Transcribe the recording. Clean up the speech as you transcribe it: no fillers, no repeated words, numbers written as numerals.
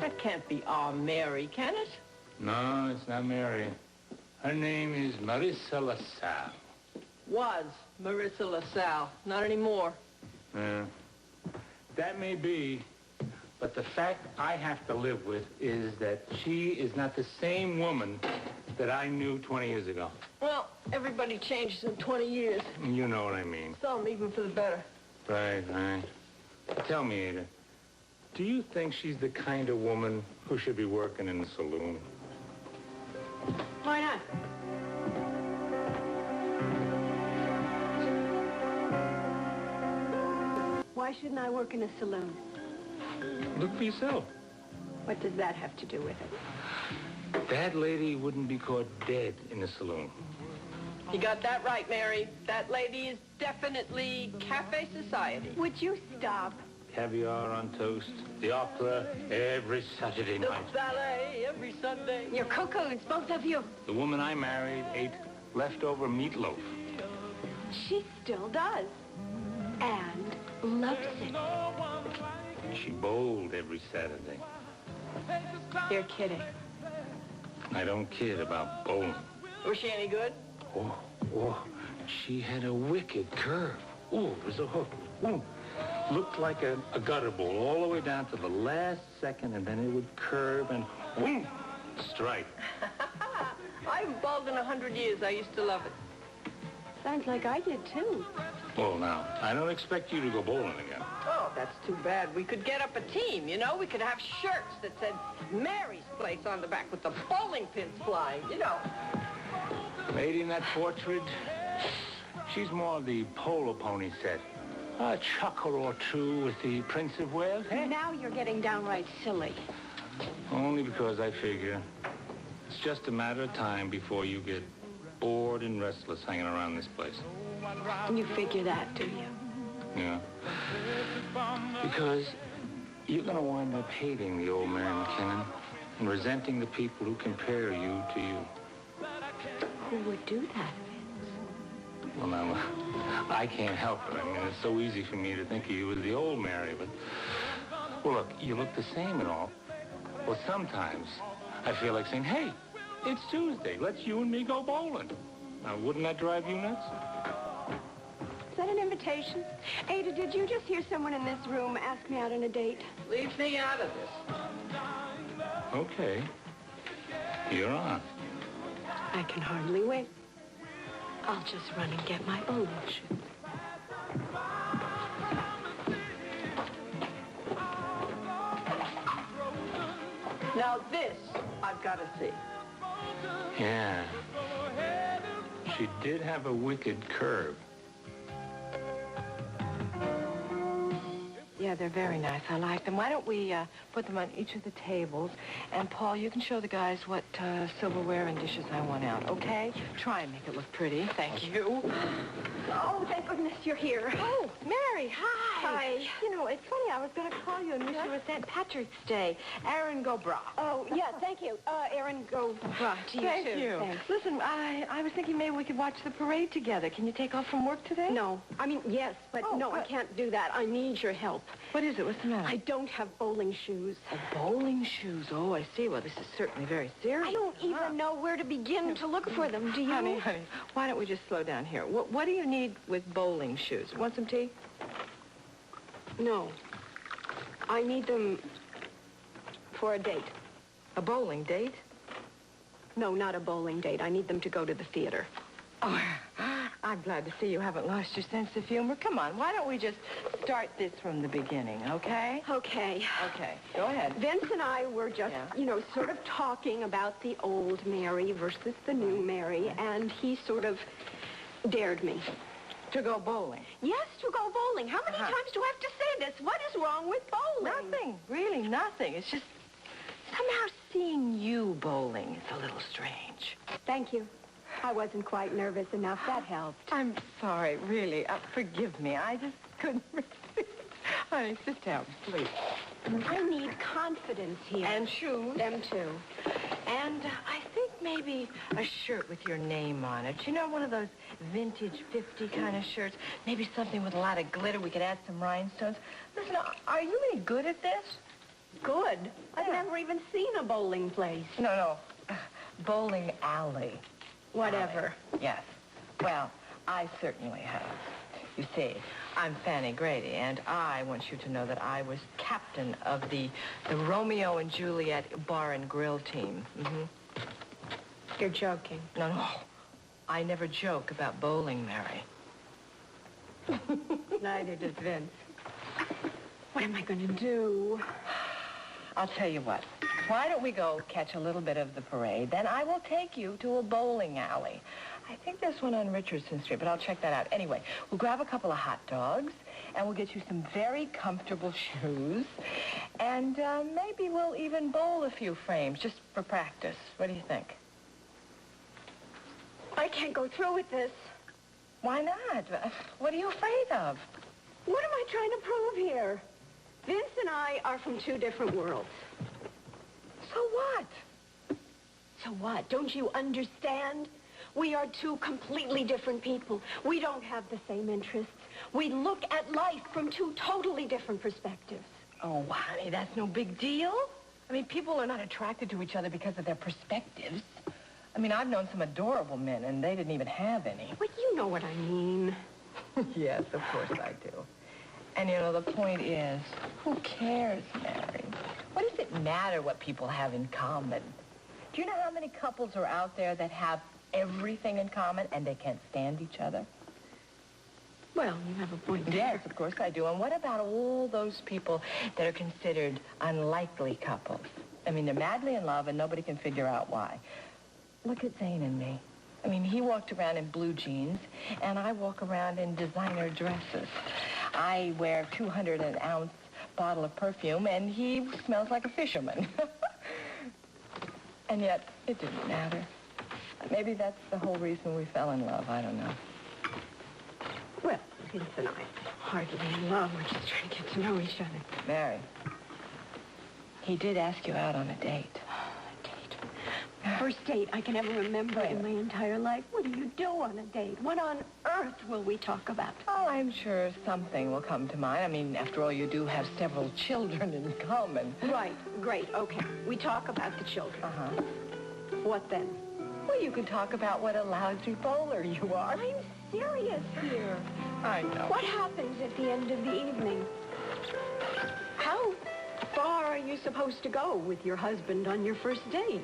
That can't be our Mary, can it? No, it's not Mary. Her name is Marisa LaSalle. Was Marisa LaSalle. Not anymore. That may be, but the fact I have to live with is that she is not the same woman that I knew 20 years ago. Well, everybody changes in 20 years. You know what I mean. Some even for the better. Right. Tell me, Ada, do you think she's the kind of woman who should be working in the saloon? Why not? Why shouldn't I work in a saloon? Look for yourself. What does that have to do with it? That lady wouldn't be caught dead in the saloon. You got that right, Mary. That lady is definitely cafe society. Would you stop? Caviar on toast, the opera every Saturday The night. ballet every Sunday. You're cuckoos, both of you. The woman I married ate leftover meatloaf. She still does. And loves it. She bowled every Saturday. You're kidding. I don't kid about bowling. Was she any good? Oh, she had a wicked curve. Oh, it was a hook. Ooh. Looked like a gutter bowl all the way down to the last second, and then it would curve and boom, strike. I haven't bowled in 100 years. I used to love it. Sounds like I did, too. Well, now, I don't expect you to go bowling again. Oh, that's too bad. We could get up a team, you know? We could have shirts that said Mary's Place on the back with the bowling pins flying, you know. Lady in that portrait, she's more the polo pony set. A chuckle or two with the Prince of Wales, eh? Now you're getting downright silly. Only because I figure it's just a matter of time before you get bored and restless hanging around this place. You figure that, do you? Yeah. Because you're going to wind up hating the old Mary McKinnon and resenting the people who compare you to you. Who would do that? Well, now, I can't help it. I mean, it's so easy for me to think of you as the old Mary, but... Well, look, you look the same and all. Well, sometimes I feel like saying, hey, it's Tuesday. Let's you and me go bowling. Now, wouldn't that drive you nuts? Is that an invitation? Ada, did you just hear someone in this room ask me out on a date? Leave me out of this. Okay. You're on. I can hardly wait. I'll just run and get my bowling shoes. Now this, I've got to see. Yeah. She did have a wicked curve. Yeah, they're very nice. I like them. Why don't we put them on each of the tables? And, Paul, you can show the guys what silverware and dishes I want out, okay? Try and make it look pretty. Thank you. Oh, thank goodness you're here. Oh, Mary, hi. Hi. You know, it's funny. I was going to call you and wish you a St. Patrick's Day. Aaron go bra. Oh, yeah, thank you. Aaron, go bra to you, Thank too. you. Thanks. Listen, I was thinking maybe we could watch the parade together. Can you take off from work today? No. I mean, yes, but no, I can't do that. I need your help. What is it? What's the matter? I don't have bowling shoes. Oh, bowling shoes. Oh, I see. Well, this is certainly very serious. I don't even know where to begin to look for them. Do you? Honey, why don't we just slow down here? What do you need with bowling shoes? Want some tea? No. I need them for a date. A bowling date? No, not a bowling date. I need them to go to the theater. Oh, I'm glad to see you haven't lost your sense of humor. Come on, why don't we just start this from the beginning, okay? Okay. Okay, go ahead. Vince and I were just, sort of talking about the old Mary versus the new Mary, and he sort of dared me. To go bowling? Yes, to go bowling. How many times do I have to say this? What is wrong with bowling? Nothing, really nothing. It's just somehow seeing you bowling is a little strange. Thank you. I wasn't quite nervous enough. That helped. I'm sorry, really. Forgive me. I just couldn't resist. Honey, sit down, please. I need confidence here. And shoes. Them too. And I think maybe a shirt with your name on it. You know, one of those vintage 50 kind of shirts. Maybe something with a lot of glitter. We could add some rhinestones. Listen, are you any good at this? Good. I've never even seen a bowling place. No. Bowling alley. Whatever. Yes. Well, I certainly have. You see, I'm Fanny Grady, and I want you to know that I was captain of the Romeo and Juliet Bar and Grill team. Mm-hmm. You're joking. No. I never joke about bowling, Mary. Neither does Vince. What am I going to do? I'll tell you what. Why don't we go catch a little bit of the parade? Then I will take you to a bowling alley. I think there's one on Richardson Street, but I'll check that out. Anyway, we'll grab a couple of hot dogs, and we'll get you some very comfortable shoes, and maybe we'll even bowl a few frames just for practice. What do you think? I can't go through with this. Why not? What are you afraid of? What am I trying to prove here? Vince and I are from two different worlds. So what? So what? Don't you understand? We are two completely different people. We don't have the same interests. We look at life from two totally different perspectives. Oh, honey, that's no big deal. I mean, people are not attracted to each other because of their perspectives. I mean, I've known some adorable men, and they didn't even have any. But you know what I mean. Yes, of course I do. And, you know, the point is, who cares, Mary? What does it matter what people have in common? Do you know how many couples are out there that have everything in common and they can't stand each other? Well, you have a point there. Yes, of course I do. And what about all those people that are considered unlikely couples? I mean, they're madly in love and nobody can figure out why. Look at Zane and me. I mean, he walked around in blue jeans, and I walk around in designer dresses. I wear 200-ounce bottle of perfume, and he smells like a fisherman. And yet, it didn't matter. Maybe that's the whole reason we fell in love. I don't know. Well, Vince and I are hardly in love. We're just trying to get to know each other. Mary, he did ask you out on a date. First date I can ever remember in my entire life. What do you do on a date? What on earth will we talk about? Oh, I'm sure something will come to mind. I mean, after all, you do have several children in common. Right. Great. Okay. We talk about the children. Uh-huh. What then? Well, you can talk about what a lousy bowler you are. I'm serious here. I know. What happens at the end of the evening? How far are you supposed to go with your husband on your first date?